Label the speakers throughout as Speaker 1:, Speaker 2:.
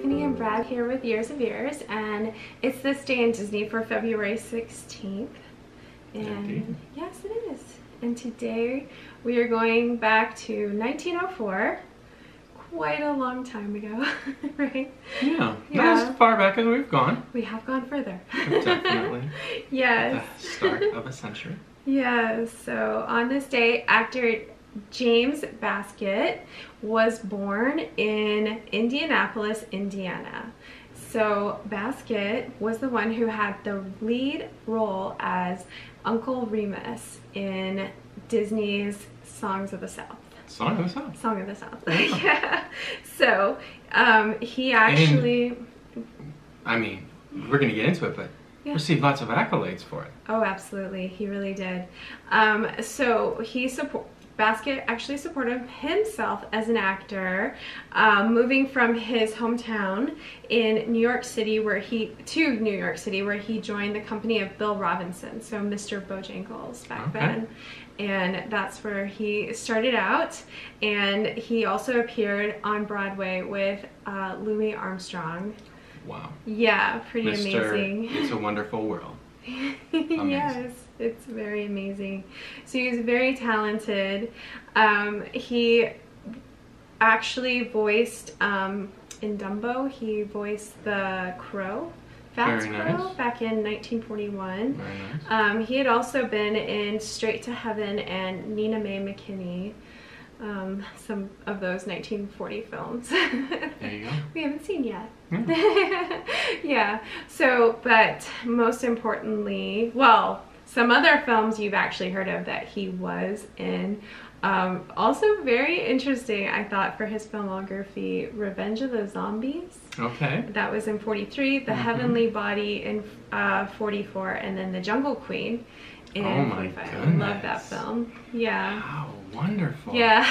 Speaker 1: Tiffany and Brad here with Years of Years, and it's this day in Disney for February 16th. And
Speaker 2: Indeed.
Speaker 1: yes, it is. And today we are going back to 1904, quite a long time ago, right?
Speaker 2: Yeah, not as far back as we've gone.
Speaker 1: We have gone further.
Speaker 2: Definitely.
Speaker 1: Yes.
Speaker 2: The start of a century.
Speaker 1: Yes, so on this day, actor James Baskett was born in Indianapolis, Indiana. So Baskett was the one who had the lead role as Uncle Remus in Disney's Songs of the South.
Speaker 2: Song of the South.
Speaker 1: Song of the South.
Speaker 2: Yeah.
Speaker 1: Yeah. So he actually...
Speaker 2: I mean, we're going to get into it, but received lots of accolades for it.
Speaker 1: Oh, absolutely. He really did. So Baskett actually supported himself as an actor, moving from his hometown in New York City, where he joined the company of Bill Robinson, so Mr. Bojangles back then. And that's where he started out. And he also appeared on Broadway with Louis Armstrong.
Speaker 2: Wow.
Speaker 1: Yeah, pretty amazing.
Speaker 2: It's a Wonderful World.
Speaker 1: Yes, it's very amazing. So he was very talented. He actually voiced in Dumbo, he voiced the crow, Fats Crow, back in 1941.
Speaker 2: Very nice.
Speaker 1: He had also been in Straight to Heaven and Nina Mae McKinney. Some of those 1940 films.
Speaker 2: There you go.
Speaker 1: We haven't seen yet.
Speaker 2: Yeah.
Speaker 1: Yeah. So, but most importantly, well, some other films you've actually heard of that he was in. Also very interesting, I thought, for his filmography, Revenge of the Zombies.
Speaker 2: Okay.
Speaker 1: That was in 43, The Heavenly Body in 44, and then The Jungle Queen in 45. I love that film. Yeah.
Speaker 2: Wow, wonderful.
Speaker 1: Yeah.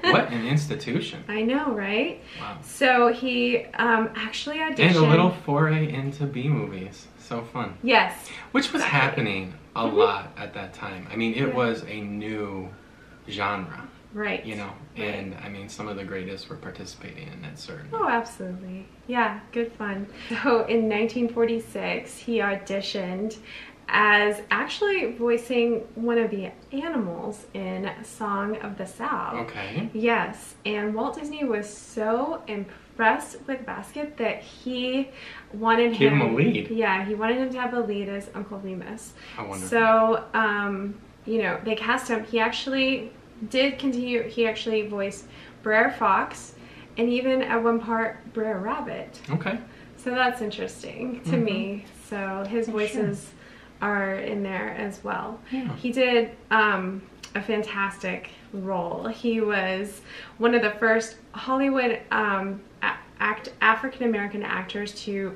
Speaker 2: What an institution.
Speaker 1: I know, right?
Speaker 2: Wow.
Speaker 1: So he actually auditioned.
Speaker 2: And a little foray into B movies. So fun.
Speaker 1: Yes.
Speaker 2: Which was happening a lot at that time. I mean, it was a new genre.
Speaker 1: Right.
Speaker 2: You know, and I mean, some of the greatest were participating in it, certainly.
Speaker 1: Oh, absolutely. Yeah, good fun. So in 1946, he auditioned as actually voicing one of the animals in Song of the South.
Speaker 2: Okay.
Speaker 1: Yes, and Walt Disney was so impressed with Baskett that he wanted
Speaker 2: Give him a lead.
Speaker 1: Yeah, he wanted him to have a lead as Uncle Remus.
Speaker 2: How wonderful.
Speaker 1: So, you know, they cast him. He actually did continue. He actually voiced Brer Fox and even at one part Brer Rabbit.
Speaker 2: Okay.
Speaker 1: So that's interesting to me. So his voices are in there as well.
Speaker 2: Yeah.
Speaker 1: He did a fantastic role. He was one of the first Hollywood African-American actors to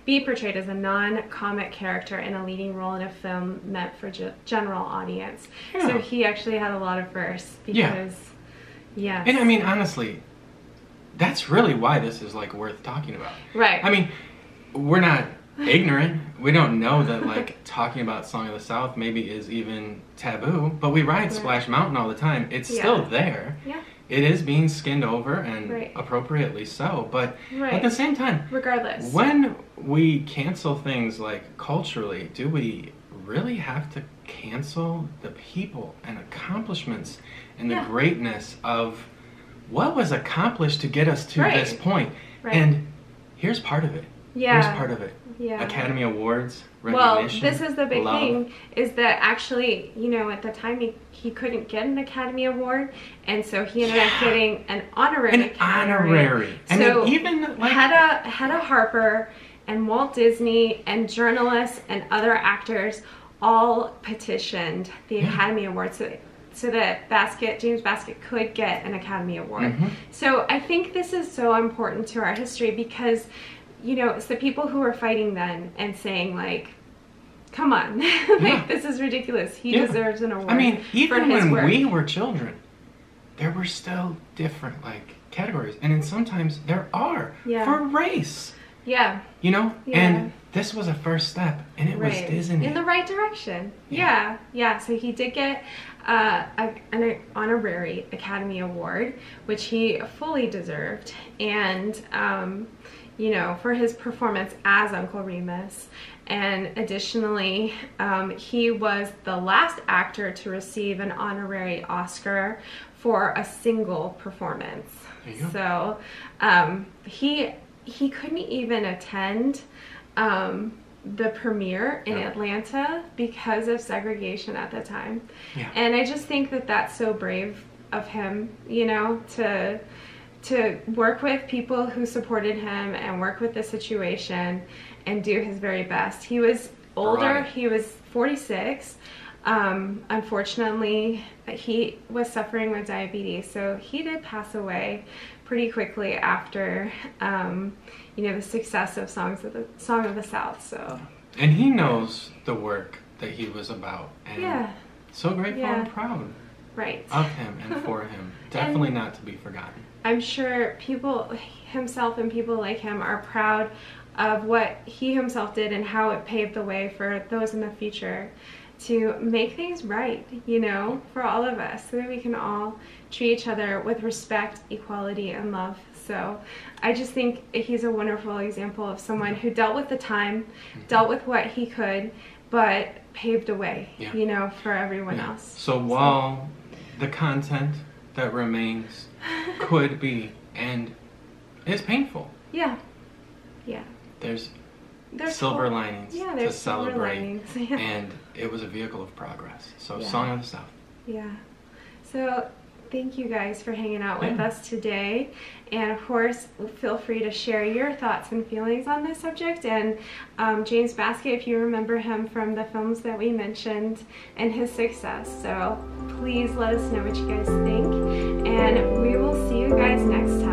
Speaker 1: be portrayed as a non-comic character in a leading role in a film meant for general audience.
Speaker 2: Yeah.
Speaker 1: So he actually had a lot of firsts because, yeah.
Speaker 2: And I mean, honestly, that's really why this is like worth talking about.
Speaker 1: Right.
Speaker 2: I mean, we're not ignorant. We don't know that like talking about Song of the South maybe is even taboo, but we ride Splash Mountain all the time. It's still there.
Speaker 1: Yeah.
Speaker 2: It is being skinned over, and appropriately so, but at the same time,
Speaker 1: regardless,
Speaker 2: when we cancel things like culturally, do we really have to cancel the people and accomplishments and the greatness of what was accomplished to get us to this point? And here's part of it.
Speaker 1: Yeah.
Speaker 2: Here's part of it.
Speaker 1: Yeah.
Speaker 2: Academy Awards, recognition.
Speaker 1: Well, this is the big thing, is that actually, you know, at the time he couldn't get an Academy Award, and so he ended up getting an honorary.
Speaker 2: Honorary. I mean, even like
Speaker 1: Hedda Hopper and Walt Disney and journalists and other actors all petitioned the Academy Award so that James Baskett could get an Academy Award. So I think this is so important to our history because, you know, it's the people who were fighting then and saying like, come on, like this is ridiculous. He deserves an award.
Speaker 2: I mean, even
Speaker 1: for his
Speaker 2: when
Speaker 1: work.
Speaker 2: we were children, there were still different like categories, and then sometimes there are for race.
Speaker 1: Yeah.
Speaker 2: You know, and this was a first step, and it was Disney.
Speaker 1: In the right direction. Yeah. So he did get an Honorary Academy Award, which he fully deserved. And, you know, for his performance as Uncle Remus. And additionally, he was the last actor to receive an honorary Oscar for a single performance.
Speaker 2: There you go.
Speaker 1: So he couldn't even attend the premiere in Atlanta because of segregation at the time. Yeah. And I just think that that's so brave of him, you know, to work with people who supported him and work with the situation and do his very best. He was older. He was 46. Unfortunately, he was suffering with diabetes, so he did pass away pretty quickly after, you know, the success of Song of the South. So. And
Speaker 2: he knows the work that he was about, and so grateful and proud of him and for him. Definitely not to be forgotten.
Speaker 1: I'm sure himself and people like him are proud of what he himself did and how it paved the way for those in the future to make things right, you know, for all of us, so that we can all treat each other with respect, equality, and love. So I just think he's a wonderful example of someone who dealt with the time, dealt with what he could, but paved a way, you know, for everyone else.
Speaker 2: So while the content that remains could be and is painful, there's silver linings to celebrate, and it was a vehicle of progress. So Song of the South. Yeah.
Speaker 1: So thank you guys for hanging out with us today, and of course feel free to share your thoughts and feelings on this subject. And James Baskett, if you remember him from the films that we mentioned and his success, so please let us know what you guys think, and we will see you guys next time.